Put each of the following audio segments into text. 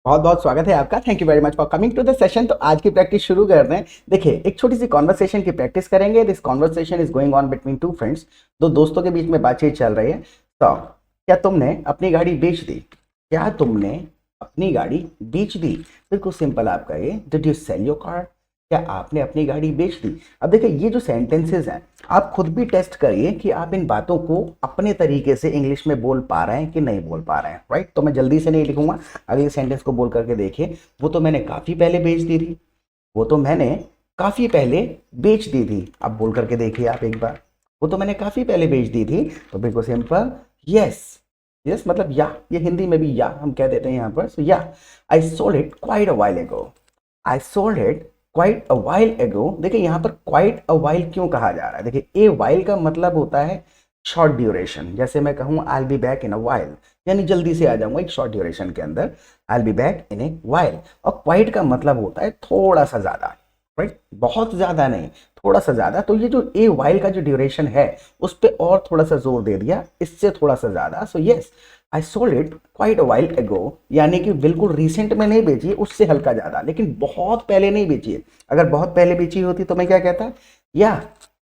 बहुत बहुत स्वागत है आपका। Thank you very much for coming to the session. तो आज की प्रैक्टिस शुरू कर रहे हैं। देखिए, एक छोटी सी कॉन्वर्सेशन की प्रैक्टिस करेंगे। This conversation is going on between two friends. दो दोस्तों के बीच में बातचीत चल रही है। तो क्या तुमने अपनी गाड़ी बेच दी? क्या तुमने अपनी गाड़ी बेच दी? बिल्कुल सिंपल आपका ये, did you sell your car? क्या आपने अपनी गाड़ी बेच दी? अब देखिए, ये जो सेंटेंसेस हैं, आप खुद भी टेस्ट करिए कि आप इन बातों को अपने तरीके से इंग्लिश में बोल पा रहे हैं कि नहीं बोल पा रहे हैं। राइट? तो मैं जल्दी से नहीं लिखूंगा, अगले सेंटेंस को बोल करके देखिए। वो तो मैंने काफ़ी पहले बेच दी थी। वो तो मैंने काफ़ी पहले बेच दी थी। अब बोल करके देखिए आप एक बार। वो तो मैंने काफ़ी पहले बेच दी थी। तो बिल्कुल सिंपल, यस। यस मतलब या, ये हिंदी में भी या हम कह देते हैं यहाँ पर। So yeah, I sold it quite a while ago. I sold it quite a while ago. देखिए यहाँ पर क्वाइट अ वाइल क्यों कहा जा रहा है? देखिए, ए वाइल का मतलब होता है शॉर्ट ड्यूरेशन। जैसे मैं कहूँ I be back in a while, यानी जल्दी से आ जाऊंगा एक शॉर्ट ड्यूरेशन के अंदर। I be back in a while. और क्वाइट का मतलब होता है थोड़ा सा ज़्यादा। राइट? बहुत ज़्यादा नहीं, थोड़ा सा ज़्यादा। तो ये जो ए वाइल का जो ड्यूरेशन है, उस पर और थोड़ा सा जोर दे दिया, इससे थोड़ा सा ज़्यादा। So yes, I sold it quite a while एगो। यानी कि बिल्कुल रिसेंट में नहीं बेची है, उससे हल्का ज़्यादा, लेकिन बहुत पहले नहीं बेची है। अगर बहुत पहले बेची होती तो मैं क्या कहता? या,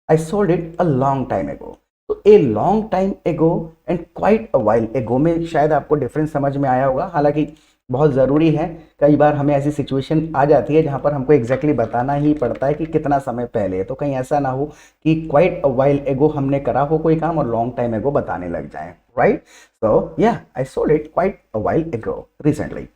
I sold it a long time एगो। तो ए लॉन्ग टाइम एगो एंड क्वाइट अ वाइल एगो में शायद आपको डिफरेंस समझ में आया होगा। हालांकि बहुत ज़रूरी है, कई बार हमें ऐसी सिचुएशन आ जाती है जहाँ पर हमको एग्जैक्टली बताना ही पड़ता है कि कितना समय पहले है। तो कहीं ऐसा ना हो कि क्वाइट अ वाइल एगो हमने करा हो कोई काम और लॉन्ग टाइम एगो बताने लग जाए। Right? So yeah, I sold it quite a while ago recently.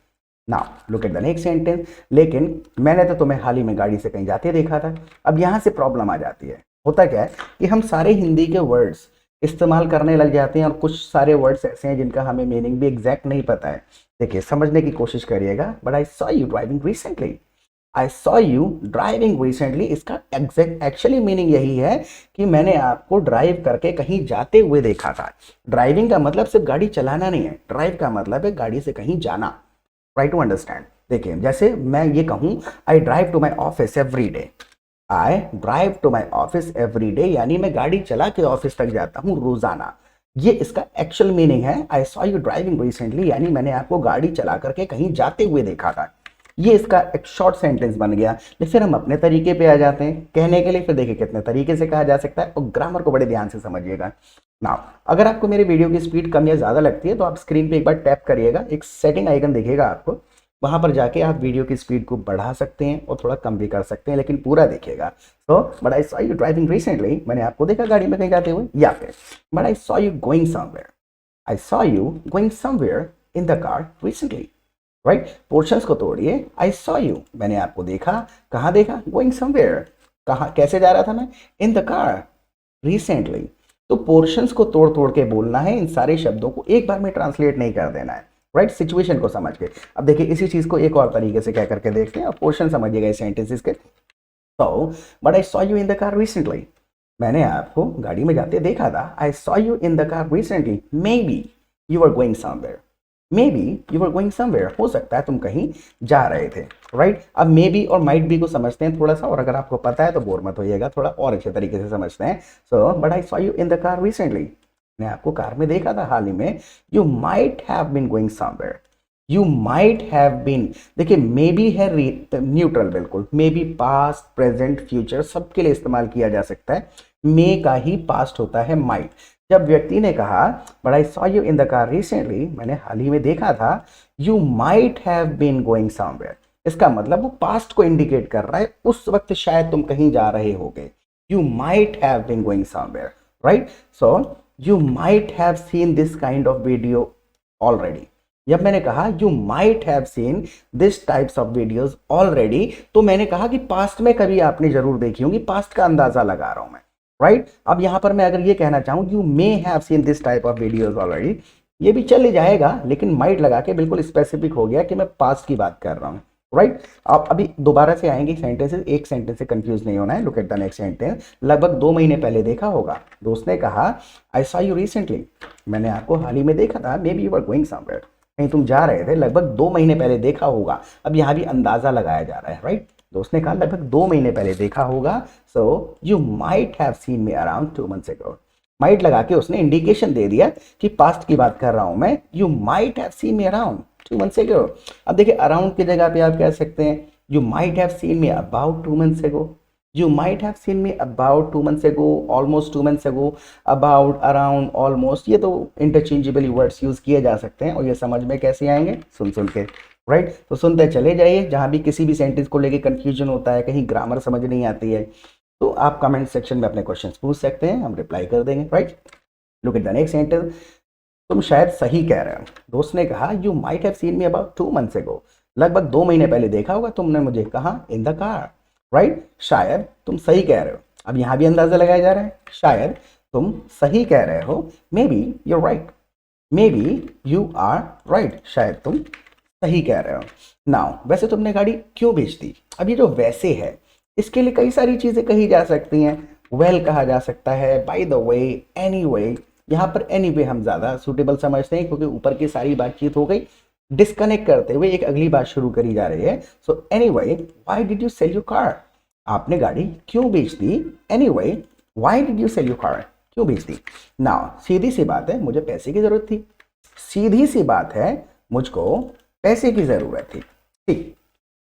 Now look at the next sentence. लेकिन मैंने तो तुम्हें हाल ही में गाड़ी से कहीं जाते देखा था। अब यहाँ से प्रॉब्लम आ जाती है। होता क्या है कि हम सारे हिंदी के वर्ड्स इस्तेमाल करने लग जाते हैं और कुछ सारे वर्ड्स ऐसे हैं जिनका हमें मीनिंग भी एग्जैक्ट नहीं पता है। देखिए, समझने की कोशिश करिएगा। But I saw you driving recently. I saw you driving recently, इसका एग्जैक्ट एक्चुअली मीनिंग यही है कि मैंने आपको ड्राइव करके कहीं जाते हुए देखा था। ड्राइविंग का मतलब सिर्फ गाड़ी चलाना नहीं है, ड्राइव का मतलब है गाड़ी से कहीं जाना। Try to understand. देखिए, जैसे मैं ये कहूँ, I drive to my office every day. I drive to my office every day, यानी मैं गाड़ी चला के ऑफिस तक जाता हूँ रोजाना। ये इसका एक्चुअल मीनिंग है। आई सॉ यू ड्राइविंग रिसेंटली, यानी मैंने आपको गाड़ी चला करके कहीं जाते हुए देखा था। ये इसका एक शॉर्ट सेंटेंस बन गया। लेकिन फिर हम अपने तरीके पे आ जाते हैं कहने के लिए। फिर देखिए कितने तरीके से कहा जा सकता है, और ग्रामर को बड़े ध्यान से समझिएगा। नाउ, अगर आपको मेरे वीडियो की स्पीड कम या ज़्यादा लगती है तो आप स्क्रीन पे एक बार टैप करिएगा, एक सेटिंग आइकन दिखेगा आपको। वहां पर जाके आप वीडियो की स्पीड को बढ़ा सकते हैं और थोड़ा कम भी कर सकते हैं, लेकिन पूरा देखिएगा। तो but I saw you driving recently, मैंने आपको देखा गाड़ी में कहीं जाते हुए। या फिर but I saw you going somewhere. I saw you going somewhere in the car recently. Right? Portions को तोड़िए। आई सॉ यू, मैंने आपको देखा। कहाँ देखा? Going somewhere. कहाँ, कैसे जा रहा था मैं? इन द कार रिसेंटली। तो पोर्शंस को तोड़ तोड़ के बोलना है। इन सारे शब्दों को एक बार में ट्रांसलेट नहीं कर देना है। राइट? सिचुएशन को समझ के। अब देखिए, इसी चीज को एक और तरीके से कह करके देखते हैं और पोर्शन समझिएगा इस सेंटेंसेस के। तो but I saw you in the car recently, मैंने आपको गाड़ी में जाते देखा था। I saw you in the car recently, maybe you are going somewhere. Maybe you are going somewhere, हो सकता है तुम कहीं जा रहे थे। राइट? अब मे बी और माइट बी को समझते हैं थोड़ा सा, और अगर आपको पता है तो बोर मत होइएगा, थोड़ा और अच्छे तरीके से समझते हैं। So but I saw you in the car recently, मैं आपको कार में देखा था हाल ही में। You might have been going somewhere. You might have been, देखिए मे बी है न्यूट्रल बिल्कुल। Maybe past present future सबके लिए इस्तेमाल किया जा सकता है। मे का ही पास्ट होता है माइट। जब व्यक्ति ने कहा but I saw you in the car recently, मैंने हाल ही में देखा था, you might have been going somewhere, इसका मतलब वो पास्ट को इंडिकेट कर रहा है, उस वक्त शायद तुम कहीं जा रहे होगे। You might have been going somewhere. Right? So you might have seen this kind of video already. जब मैंने कहा you might have seen this types of videos already, तो मैंने कहा कि पास्ट में कभी आपने जरूर देखी होंगी, पास्ट का अंदाजा लगा रहा हूं मैं। राइट? अब यहां पर मैं अगर ये कहना चाहूं you may have seen this type of videos already, ये भी चल जाएगा, लेकिन माइट लगा के बिल्कुल स्पेसिफिक हो गया कि मैं पास्ट की बात कर रहा हूं। राइट? आप अभी दोबारा से आएंगे सेंटेंसेस, एक सेंटेंस से कंफ्यूज नहीं होना है। Look at the next sentence. लगभग 2 महीने पहले देखा होगा। दोस्त ने कहा आई सॉ यू रिसेंटली, मैंने आपको हाल ही में देखा था। Maybe you are going somewhere, कहीं तुम जा रहे थे। लगभग 2 महीने पहले देखा होगा, अब यहाँ भी अंदाजा लगाया जा रहा है। राइट? दोस्त ने कहा लगभग 2 महीने पहले देखा होगा। सो you might have scene me around 2 months ago। Might लगा के उसने इंडिकेशन दे दिया कि पास्ट की बात कर रहा हूं मैं। You might have scene me around 2 months ago। अब देखिए अराउंड की जगह पे आप कह सकते हैं you might have scene me about 2 months ago, you might have seen me about 2 months ago, almost 2 months ago, about, around, almost, ये तो इंटरचेंजेबल वर्ड्स यूज किए जा सकते हैं और ये समझ में कैसे आएंगे, सुन सुन के, राइट। तो सुनते चले जाइए, जहां भी किसी भी सेंटेंस को लेके कंफ्यूजन होता है, कहीं ग्रामर समझ नहीं आती है, तो आप कमेंट सेक्शन में अपने क्वेश्चंस पूछ सकते हैं, हम रिप्लाई कर देंगे, right. Look at the next sentence. तुम शायद सही कह रहे हो। दोस्त ने कहा you might have scene me about 2 months ago, लगभग 2 महीने पहले देखा होगा तुमने मुझे, कहा, इन द कार, राइट। शायद तुम सही कह रहे हो। अब यहां भी अंदाजा लगाया जा रहा है, शायद तुम सही कह रहे हो, maybe you right, maybe you are right, शायद तुम सही कह रहे हो। नाउ वैसे तुमने गाड़ी क्यों बेच दी। अब ये जो वैसे है, इसके लिए कई सारी चीजें कही जा सकती हैं। वेल कहा जा सकता है, by the way, any way. यहाँ पर एनी वे हम ज्यादा सुटेबल समझते हैं, क्योंकि ऊपर की सारी बातचीत हो गई, डिस्कनेक्ट करते हुए एक अगली बात शुरू करी जा रही है। So anyway, why did you sell your car, आपने गाड़ी क्यों बेच दी। Anyway, why did you sell your car, क्यों बेच दी। नाउ सीधी सी बात है, मुझे पैसे की जरूरत थी। सीधी सी बात है, मुझको पैसे की जरूरत थी। ठीक,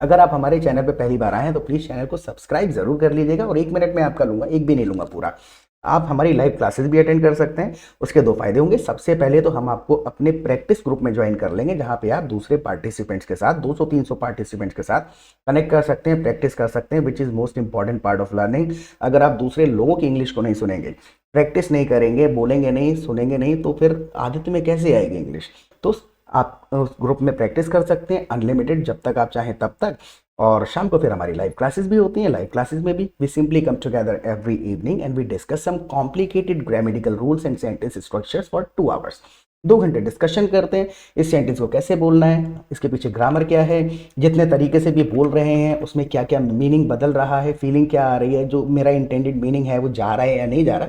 अगर आप हमारे चैनल पे पहली बार आए हैं तो प्लीज चैनल को सब्सक्राइब जरूर कर लीजिएगा, और 1 मिनट में आपका लूंगा, एक भी नहीं लूंगा पूरा। आप हमारी लाइव क्लासेस भी अटेंड कर सकते हैं। उसके 2 फायदे होंगे। सबसे पहले तो हम आपको अपने प्रैक्टिस ग्रुप में ज्वाइन कर लेंगे, जहां पे आप दूसरे पार्टिसिपेंट्स के साथ 200-300 पार्टिसिपेंट्स के साथ कनेक्ट कर सकते हैं, प्रैक्टिस कर सकते हैं, which is most important part of learning. अगर आप दूसरे लोगों की इंग्लिश को नहीं सुनेंगे, प्रैक्टिस नहीं करेंगे, बोलेंगे नहीं, सुनेंगे नहीं, तो फिर आदत में कैसे आएगी इंग्लिश। तो आप उस ग्रुप में प्रैक्टिस कर सकते हैं अनलिमिटेड, जब तक आप चाहें तब तक। और शाम को फिर हमारी लाइव क्लासेस भी होती हैं। लाइव क्लासेस में भी we simply come together every evening and we discuss some complicated grammatical rules and sentence structures for 2 hours. 2 घंटे डिस्कशन करते हैं, इस सेंटेंस को कैसे बोलना है, इसके पीछे ग्रामर क्या है, जितने तरीके से भी बोल रहे हैं उसमें क्या क्या मीनिंग बदल रहा है, फीलिंग क्या आ रही है, जो मेरा इंटेंडेड मीनिंग है वो जा रहा है या नहीं जा रहा।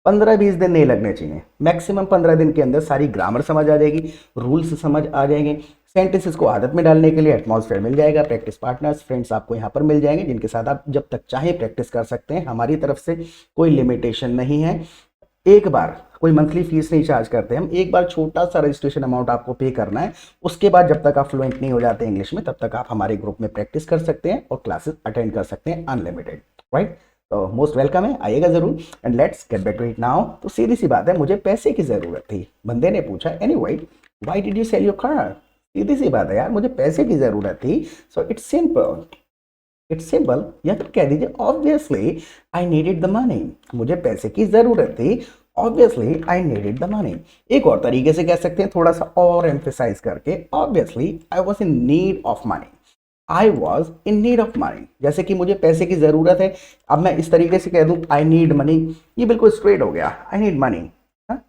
15-20 दिन नहीं लगने चाहिए, मैक्सिमम 15 दिन के अंदर सारी ग्रामर समझ आ जाएगी, रूल्स समझ आ जाएंगे। सेंटेंसेस को आदत में डालने के लिए एटमॉस्फेयर मिल जाएगा, प्रैक्टिस पार्टनर्स, फ्रेंड्स आपको यहाँ पर मिल जाएंगे, जिनके साथ आप जब तक चाहें प्रैक्टिस कर सकते हैं। हमारी तरफ से कोई लिमिटेशन नहीं है। एक बार कोई मंथली फीस नहीं चार्ज करते हम, एक बार छोटा सा रजिस्ट्रेशन अमाउंट आपको पे करना है। उसके बाद जब तक आप फ्लुएंट नहीं हो जाते इंग्लिश में, तब तक आप हमारे ग्रुप में प्रैक्टिस कर सकते हैं और क्लासेस अटेंड कर सकते हैं अनलिमिटेड, राइट। तो मोस्ट वेलकम है, आइएगा जरूर। And let's get back to it now. तो सीधी सी बात है, मुझे पैसे की जरूरत थी। बंदे ने पूछा anyway, why did you sell your car. सीधी सी बात है यार, मुझे पैसे की जरूरत थी। So it's simple, it's simple, या फिर कह दीजिए obviously I needed the money, मुझे पैसे की जरूरत थी। Obviously I needed the money. एक और तरीके से कह सकते हैं, थोड़ा सा और एम्फेसाइज करके, obviously I was in need of money, I was in need of money. जैसे कि मुझे पैसे की जरूरत है, अब मैं इस तरीके से कह दूं आई नीड मनी, ये बिल्कुल स्ट्रेट हो गया, आई नीड मनी,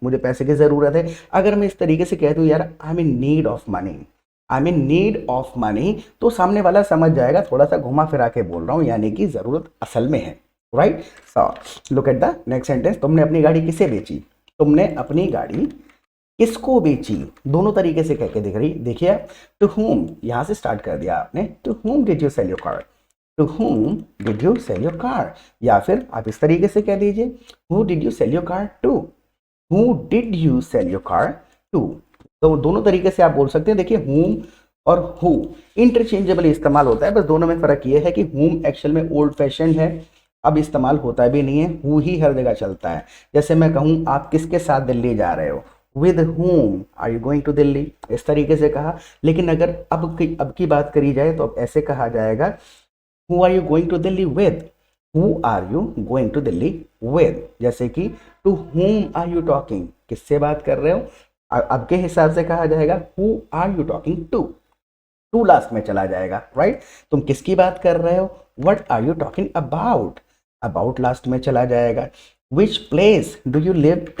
मुझे पैसे की जरूरत है। अगर मैं इस तरीके से कह दूं यार I am in need of money, I mean need of money, तो सामने वाला समझ जाएगा थोड़ा सा घुमा फिरा के बोल रहा हूं, यानी कि जरूरत असल में है, right. So look at the next sentence. तुमने अपनी गाड़ी किसे बेची, तुमने अपनी गाड़ी किसको बेची। दोनों तरीके से कह के दिख रही, देखिए टू हुम, यहां से स्टार्ट कर दिया आपने, to whom did you sell your car, to whom did you sell your car. या फिर आप इस तरीके से कह दीजिए, who did you sell your car to, who did you sell your car to. तो दोनों तरीके से आप बोल सकते हैं। देखिए हुम और हु इंटरचेंजेबल इस्तेमाल होता है, बस दोनों में फर्क ये है कि हुम एक्चुअल में ओल्ड फैशन है, अब इस्तेमाल होता भी नहीं है, हु ही हर जगह चलता है। जैसे मैं कहूँ आप किसके साथ दिल्ली जा रहे हो, with whom are you going to Delhi, इस तरीके से कहा। लेकिन अगर अब की बात करी जाए तो अब ऐसे कहा जाएगा, who are you going to Delhi with, who are you going to Delhi with. जैसे कि to whom are you talking, किससे बात कर रहे हो। अब के हिसाब से कहा जाएगा who are you talking to, to लास्ट में चला जाएगा, राइट। तुम किसकी बात कर रहे हो, what are you talking about, about last में चला जाएगा। Which place do you live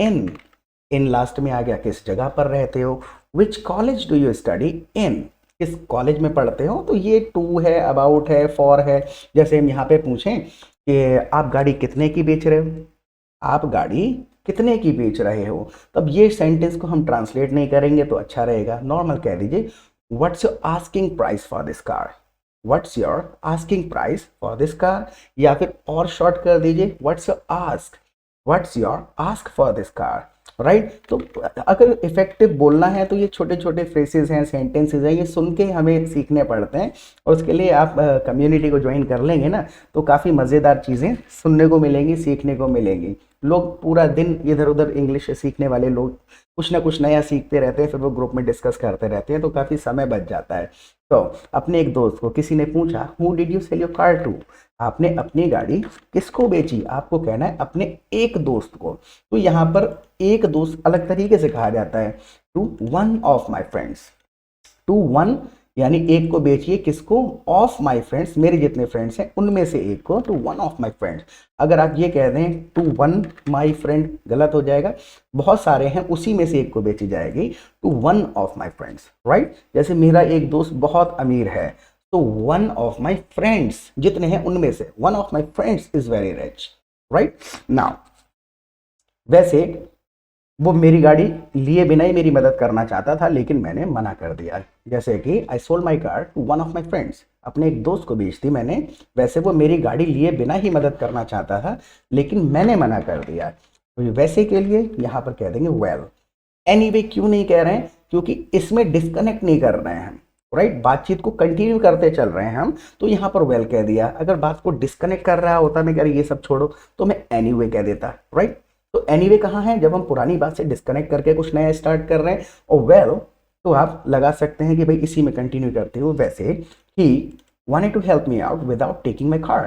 in last में आ गया, किस जगह पर रहते हो। Which college do you study in, किस कॉलेज में पढ़ते हो। तो ये टू है, अबाउट है, फॉर है। जैसे हम यहाँ पे पूछें कि आप गाड़ी कितने की बेच रहे हो, आप गाड़ी कितने की बेच रहे हो, तब ये सेंटेंस को हम ट्रांसलेट नहीं करेंगे तो अच्छा रहेगा। नॉर्मल कह दीजिए, what's your asking price for this car, what's your asking price for this car. या फिर और शॉर्ट कर दीजिए, what's your ask, what's your ask for this car. Right. तो अगर इफेक्टिव बोलना है तो ये छोटे छोटे फ्रेसेस हैं, सेंटेंसेस हैं, ये सुन के हमें सीखने पड़ते हैं। और उसके लिए आप कम्युनिटी को ज्वाइन कर लेंगे ना तो काफ़ी मज़ेदार चीज़ें सुनने को मिलेंगी, सीखने को मिलेंगी। लोग पूरा दिन इधर उधर इंग्लिश सीखने वाले लोग कुछ ना कुछ नया सीखते रहते हैं, फिर वो ग्रुप में डिस्कस करते रहते हैं, तो काफ़ी समय बच जाता है। तो अपने एक दोस्त को किसी ने पूछा, who did you sell your car to? आपने अपनी गाड़ी किसको बेची? आपको कहना है अपने एक दोस्त को। तो यहाँ पर एक दोस्त अलग तरीके से कहा जाता है, to one of my friends. To one यानी एक को बेचिए, किसको? ऑफ माई फ्रेंड्स, मेरे जितने फ्रेंड्स हैं उनमें से एक को, to one of my friends. अगर आप ये कह दें टू वन माई फ्रेंड, गलत हो जाएगा, बहुत सारे हैं उसी में से एक को बेची जाएगी, to one of my friends, right. जैसे मेरा एक दोस्त बहुत अमीर है, तो वन ऑफ माई फ्रेंड्स, जितने हैं उनमें से, one of my friends is very rich, right. Now वैसे वो मेरी गाड़ी लिए बिना ही मेरी मदद करना चाहता था, लेकिन मैंने मना कर दिया। जैसे कि I sold my car to one of my friends, अपने एक दोस्त को बेच दी मैंने। वैसे वो मेरी गाड़ी लिए बिना ही मदद करना चाहता था, लेकिन मैंने मना कर दिया। तो वैसे के लिए यहाँ पर कह देंगे वेल। एनीवे क्यों नहीं कह रहे हैं? क्योंकि इसमें डिस्कनेक्ट नहीं कर रहे हैं, राइट। बातचीत को कंटिन्यू करते चल रहे हैं हम, तो यहाँ पर वेल कह दिया। अगर बात को डिस्कनेक्ट कर रहा होता, मैं कह रही ये सब छोड़ो, तो मैं एनीवे कह देता, राइट। तो एनीवे कहाँ है? जब हम पुरानी बात से डिस्कनेक्ट करके कुछ नया स्टार्ट कर रहे हैं। और वेल तो आप लगा सकते हैं कि भाई इसी में कंटिन्यू करते हो। वैसे ही wanted to help me out without taking my car.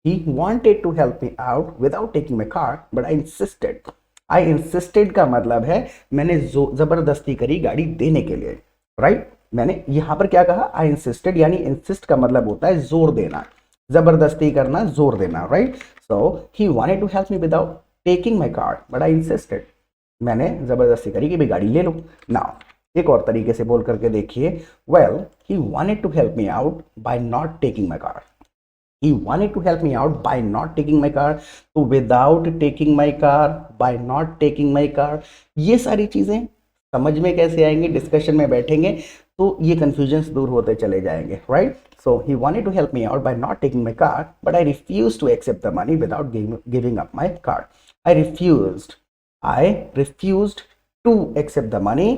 He wanted to help me out without taking my car, but I insisted. I insisted का मतलब है मैंने जबरदस्ती करी गाड़ी देने के लिए, राइट। मैंने यहाँ पर क्या कहा? I insisted, यानी insist का मतलब होता है जोर देना, जबरदस्ती करना, जोर देना, right. So he wanted to help me without taking my car, but I insisted. मैंने जबरदस्ती करी कि भाई गाड़ी ले लो। नाउ एक और तरीके से बोल करके देखिए, well he wanted to help me out by not taking my car. He wanted to help me out by not taking my car. तो without taking my car, by not taking my car, ये सारी चीजें समझ में कैसे आएंगे? Discussion में बैठेंगे तो ये कंफ्यूजन्स दूर होते चले जाएंगे, right. So he wanted to help me out by not taking my car, but I refused to accept the money without giving up my car. I refused to accept the money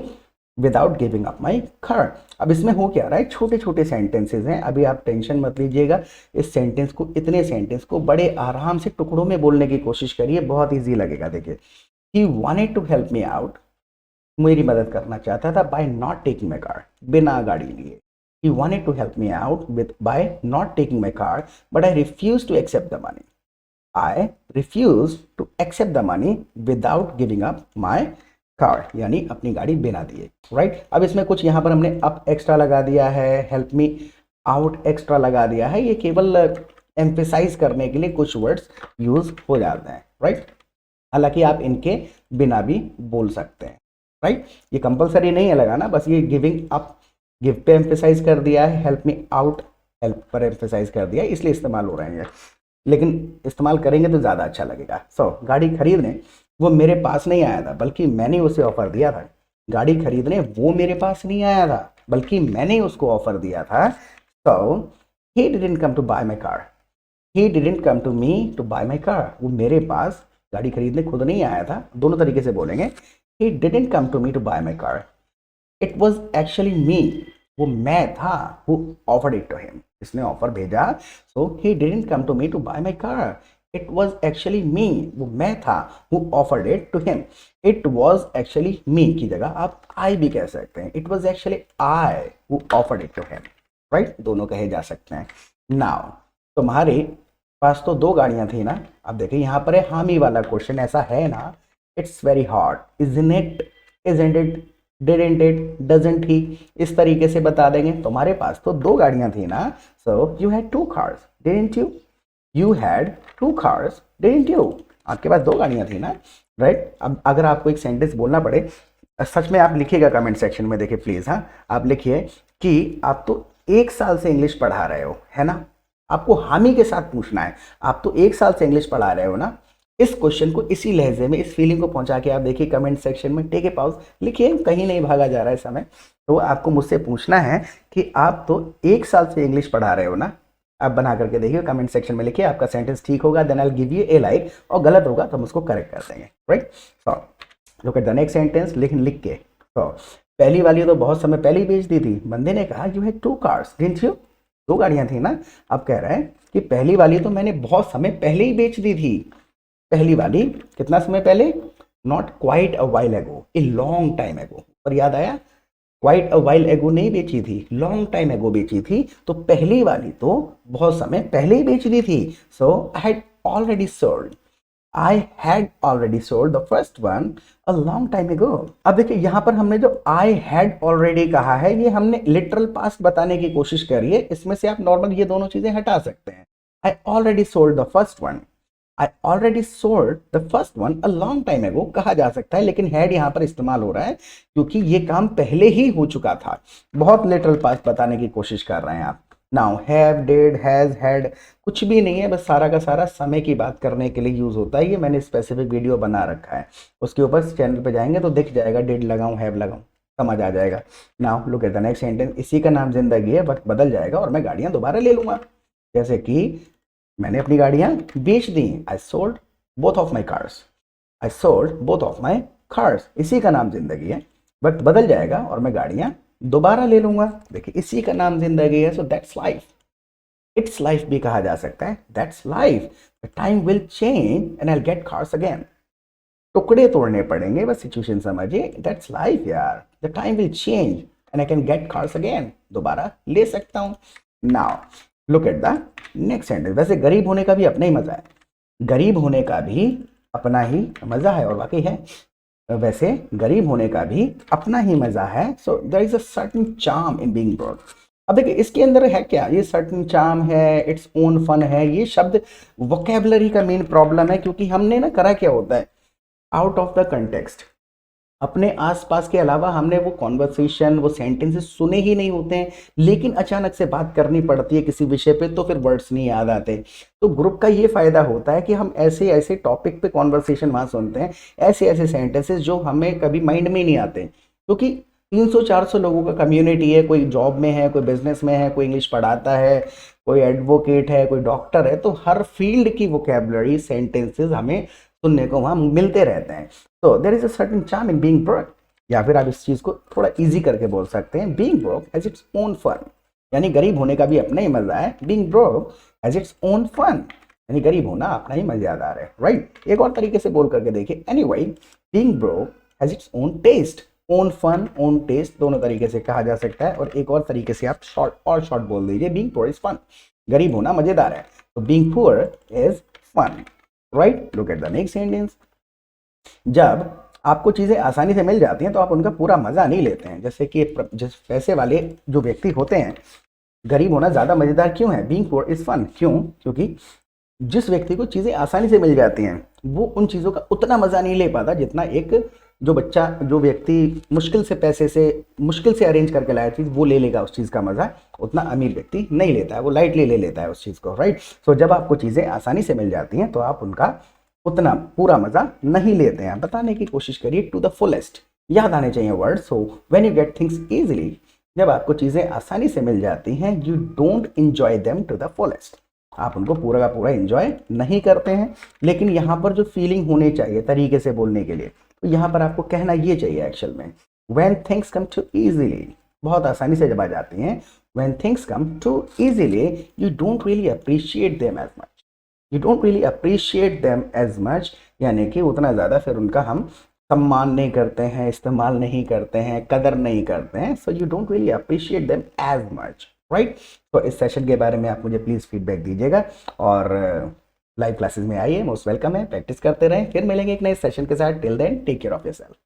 without giving up my car. अब इसमें हो क्या रहा है? छोटे छोटे sentences हैं, अभी आप टेंशन मत लीजिएगा। इस सेंटेंस को, इतने सेंटेंस को बड़े आराम से टुकड़ों में बोलने की कोशिश करिए, बहुत इजी लगेगा। देखिए, he wanted to help me out, मेरी मदद करना चाहता था, by not taking my car, बिना गाड़ी लिए। He wanted to help me out by not taking my car, but I refused to accept the money. I refused to accept the money without giving up my car, यानी अपनी गाड़ी बिना दिए, right. अब इसमें कुछ यहाँ पर हमने अप एक्स्ट्रा लगा दिया है, हेल्प मी आउट एक्स्ट्रा लगा दिया है, ये केवल एम्फेसाइज करने के लिए कुछ वर्ड्स यूज हो जाते हैं, राइट। हालांकि आप इनके बिना भी बोल सकते हैं, राइट। ये कंपलसरी नहीं है लगाना, बस ये गिविंग अप, गिव पे एम्फेसाइज कर दिया है, हेल्प मी आउट, हेल्प पर एम्फेसाइज कर दिया है, इसलिए इस्तेमाल हो रहे हैं। लेकिन इस्तेमाल करेंगे तो ज़्यादा अच्छा लगेगा। गाड़ी खरीदने वो मेरे पास नहीं आया था, बल्कि मैंने उसे ऑफर दिया था। गाड़ी खरीदने वो मेरे पास नहीं आया था, बल्कि मैंने उसको ऑफर दिया था। he didn't come to buy my car. He didn't come to me to buy my car. वो मेरे पास गाड़ी खरीदने खुद नहीं आया था। दोनों तरीके से बोलेंगे, he didn't come to me to buy my car. It was actually me. वो मैं था who offered it to him. इसने ऑफर भेजा। So he didn't come to me to buy my car. It was actually me. वो मैं था who offered it to him. It was actually me की जगह आप I भी कह सकते हैं। It was actually I who offered it to him. Right? दोनों कहे जा सकते हैं। Now तुम्हारे पास तो दो गाड़ियां थी ना। अब देखिए यहाँ पर है हामी वाला क्वेश्चन, ऐसा है ना। It's very hard. Isn't it? Isn't it? Didn't it? Doesn't he? इस तरीके से बता देंगे। तुम्हारे पास तो दो गाड़ियां थी ना। So you had two cars, didn't you? You had two cars, didn't you? आपके पास दो गाड़ियां थी ना, राइट। अब अगर आपको एक सेंटेंस बोलना पड़े, सच में आप लिखिएगा कमेंट सेक्शन में, देखिए प्लीज। हाँ, आप लिखिए कि आप तो 1 साल से इंग्लिश पढ़ा रहे हो, है ना। आपको हामी के साथ पूछना है, आप तो 1 साल से इंग्लिश पढ़ा रहे हो ना। इस क्वेश्चन को इसी लहजे में, इस फीलिंग को पहुंचा के आप देखिए कमेंट सेक्शन में, टेक ए पॉज, लिखिए, कहीं नहीं भागा जा रहा है समय। तो आपको मुझसे पूछना है कि आप तो 1 साल से इंग्लिश पढ़ा रहे हो ना। आप बना करके देखिए, कमेंट सेक्शन में लिखिए। आपका सेंटेंस ठीक होगा then I will give you a like, और गलत होगा तो हम उसको करेक्ट कर देंगे, right. So look at the next sentence, लिख के। तो पहली वाली तो बहुत समय पहले ही बेच दी थी। बंदे ने कहा you had 2 cars didn't you, 2 गाड़ियां थी ना। अब कह रहा है कि पहली वाली तो मैंने बहुत समय पहले ही बेच दी थी। पहली वाली कितना समय पहले, नॉट क्वाइट अ वाइल एगो, ए लॉन्ग टाइम एगो। और याद आया, क्वाइट अ वाइल एगो नहीं बेची थी, लॉन्ग टाइम एगो बेची थी। तो पहली वाली तो बहुत समय पहले ही बेच दी थी। So I had already sold the first one a long time ago. अब देखिए यहां पर हमने जो आई हैड ऑलरेडी कहा है, ये हमने लिटरल पास्ट बताने की कोशिश करी है। इसमें से आप नॉर्मल ये दोनों चीजें हटा सकते हैं। I already sold the first one, I already sold the first one a long time एगो कहा जा सकता है, लेकिन हैड यहां पर इस्तेमाल हो रहा है क्योंकि ये काम पहले ही हो चुका था। बहुत लिटरल पास्ट बताने की कोशिश कर रहे हैं आप। Now have, did, has, had कुछ भी नहीं है, बस सारा का सारा समय की बात करने के लिए यूज होता है। ये मैंने स्पेसिफिक वीडियो बना रखा है, उसके ऊपर चैनल पे जाएंगे तो दिख जाएगा, डिड लगाऊं हैव लगाऊं समझ आ जाएगा। Now look at the next sentence, इसी का नाम जिंदगी है, वक्त बदल जाएगा और मैं गाड़ियां दोबारा ले लूंगा। जैसे कि मैंने अपनी गाड़ियां बेच दी, I sold both of my cars, I sold both of my cars. इसी का नाम जिंदगी है, वक्त बदल जाएगा और मैं गाड़ियां दोबारा ले लूंगा। देखिए इसी का नाम जिंदगी है, so that's life. It's life भी कहा जा सकता है, that's life. The time will change and I get cars again. टुकड़े तोड़ने पड़ेंगे, बस सिचुएशन समझिए। दैट्स लाइफ यार, the time will change and I can get cars again, दोबारा ले सकता हूं। Now look at the next sentence. वैसे गरीब होने का भी अपना ही मजा है, गरीब होने का भी अपना ही मजा है, और वाकई है। वैसे गरीब होने का भी अपना ही मजा है। So there is a certain charm in being broke. अब देखिए इसके अंदर है क्या, ये सर्टेन चार्म है, इट्स ओन फन है। ये शब्द वोकेबलरी का मेन प्रॉब्लम है, क्योंकि हमने ना करा क्या होता है, आउट ऑफ द कंटेक्स्ट, अपने आसपास के अलावा हमने वो कॉन्वर्सेशन, वो सेंटेंसेस सुने ही नहीं होते हैं, लेकिन अचानक से बात करनी पड़ती है किसी विषय पे तो फिर वर्ड्स नहीं याद आते। तो ग्रुप का ये फायदा होता है कि हम ऐसे ऐसे टॉपिक पे कॉन्वर्सेशन वहां सुनते हैं, ऐसे ऐसे सेंटेंसेस जो हमें कभी माइंड में नहीं आते, क्योंकि 300-400 लोगों का कम्युनिटी है, कोई जॉब में है, कोई बिजनेस में है, कोई इंग्लिश पढ़ाता है, कोई एडवोकेट है, कोई डॉक्टर है। तो हर फील्ड की वोकेबलरी, सेंटेंसेस हमें सुनने को वहां मिलते रहते हैं। तो there is a certain charm in being broke, या फिर आप इस चीज को थोड़ा इजी करके बोल सकते हैं, being broke has its own fun. यानी गरीब होने का भी अपना ही मजा है, being broke has its own fun, यानी गरीब होना अपना ही मजेदार है, राइट। एक और तरीके से बोल करके देखिए, anyway being broke has its own taste, own fun, own taste, दोनों तरीके से कहा जा सकता है। और एक और तरीके से आप शॉर्ट बोल दीजिए, बीइंग पुअर इज फन, गरीब होना मजेदार है, तो being poor is fun, right. Look at the next sentence. जब आपको चीजें आसानी से मिल जाती हैं तो आप उनका पूरा मजा नहीं लेते हैं। जैसे कि जिस पैसे वाले जो व्यक्ति होते हैं, गरीब होना ज्यादा मजेदार क्यों है, बीइंग पुअर इज फन, क्यों, क्योंकि जिस व्यक्ति को चीजें आसानी से मिल जाती हैं वो उन चीजों का उतना मजा नहीं ले पाता जितना एक जो व्यक्ति मुश्किल से अरेंज करके लाया चीज, वो ले लेगा उस चीज का मजा, उतना अमीर व्यक्ति नहीं लेता है, वो लाइटली ले लेता है उस चीज को, राइट। सो जब आपको चीजें आसानी से मिल जाती हैं तो आप उनका उतना पूरा मजा नहीं लेते हैं। बताने की कोशिश करिए टू द फुलेस्ट, याद आने चाहिए word. So when you get things easily, जब आपको चीजें आसानी से मिल जाती हैं, you don't enjoy them to the fullest, आप उनको पूरा का पूरा एंजॉय नहीं करते हैं। लेकिन यहाँ पर जो फीलिंग होनी चाहिए तरीके से बोलने के लिए, तो यहाँ पर आपको कहना ये चाहिए एक्चुअल में, when things come too easily, बहुत आसानी से जब आ जाती हैं, when things come too easily you don't really appreciate them as much, you don't really appreciate them as much, यानी कि उतना ज़्यादा फिर उनका हम सम्मान नहीं करते हैं, इस्तेमाल नहीं करते हैं, कदर नहीं करते हैं। So you don't really appreciate them as much, right. तो इस सेशन के बारे में आप मुझे प्लीज़ फीडबैक दीजिएगा, और लाइव क्लासेस में आइए, मोस्ट वेलकम है, प्रैक्टिस करते रहें। फिर मिलेंगे एक नए सेशन के साथ। Till then take care of yourself.